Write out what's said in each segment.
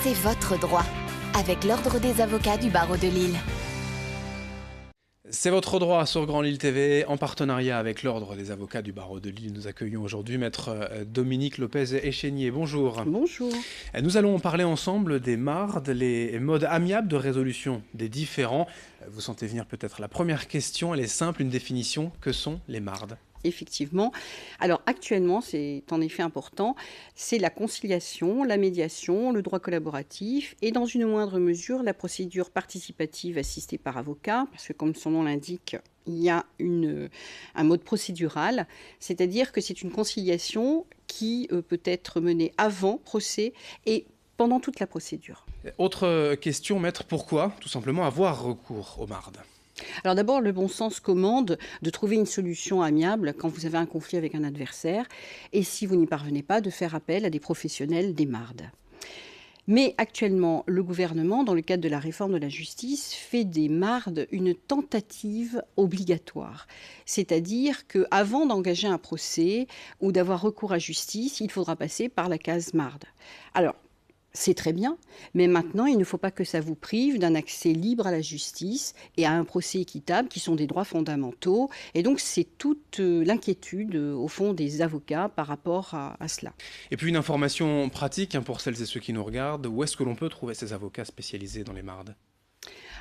C'est votre droit, avec l'Ordre des avocats du barreau de Lille. C'est votre droit sur Grand Lille TV, en partenariat avec l'Ordre des avocats du barreau de Lille. Nous accueillons aujourd'hui Maître Dominique Lopez-Échénier. Bonjour. Bonjour. Nous allons parler ensemble des MARD, les modes amiables de résolution des différends. Vous sentez venir peut-être la première question, elle est simple, une définition. Que sont les MARD ? Effectivement. Alors actuellement, c'est en effet important, c'est la conciliation, la médiation, le droit collaboratif et dans une moindre mesure la procédure participative assistée par avocat, parce que comme son nom l'indique, il y a un mode procédural, c'est-à-dire que c'est une conciliation qui peut être menée avant procès et pendant toute la procédure. Autre question, Maître, pourquoi tout simplement avoir recours aux MARD ? Alors d'abord, le bon sens commande de trouver une solution amiable quand vous avez un conflit avec un adversaire et si vous n'y parvenez pas, de faire appel à des professionnels des MARD. Mais actuellement, le gouvernement, dans le cadre de la réforme de la justice, fait des MARD une tentative obligatoire. C'est-à-dire qu'avant d'engager un procès ou d'avoir recours à justice, il faudra passer par la case MARD. Alors, c'est très bien, mais maintenant, il ne faut pas que ça vous prive d'un accès libre à la justice et à un procès équitable qui sont des droits fondamentaux. Et donc, c'est toute l'inquiétude, au fond, des avocats par rapport à cela. Et puis une information pratique pour celles et ceux qui nous regardent. Où est-ce que l'on peut trouver ces avocats spécialisés dans les MARD ?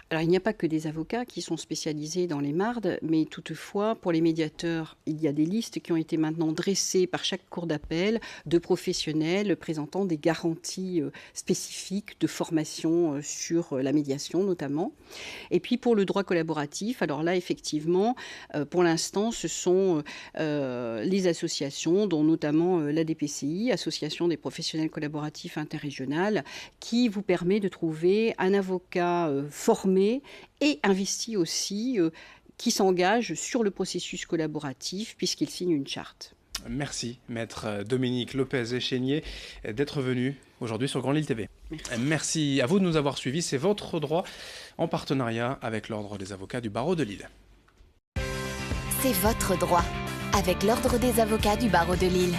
Alors, il n'y a pas que des avocats qui sont spécialisés dans les MARD, mais toutefois, pour les médiateurs, il y a des listes qui ont été maintenant dressées par chaque cour d'appel de professionnels présentant des garanties spécifiques de formation sur la médiation notamment. Et puis, pour le droit collaboratif, alors là, effectivement, pour l'instant, ce sont les associations, dont notamment l'ADPCI, Association des professionnels collaboratifs interrégionales, qui vous permet de trouver un avocat formé et investi aussi, qui s'engage sur le processus collaboratif puisqu'il signe une charte. Merci, Maître Dominique Lopez-Échénier, d'être venu aujourd'hui sur Grand Lille TV. Merci à vous de nous avoir suivis. C'est votre droit en partenariat avec l'Ordre des avocats du barreau de Lille. C'est votre droit, avec l'Ordre des avocats du barreau de Lille.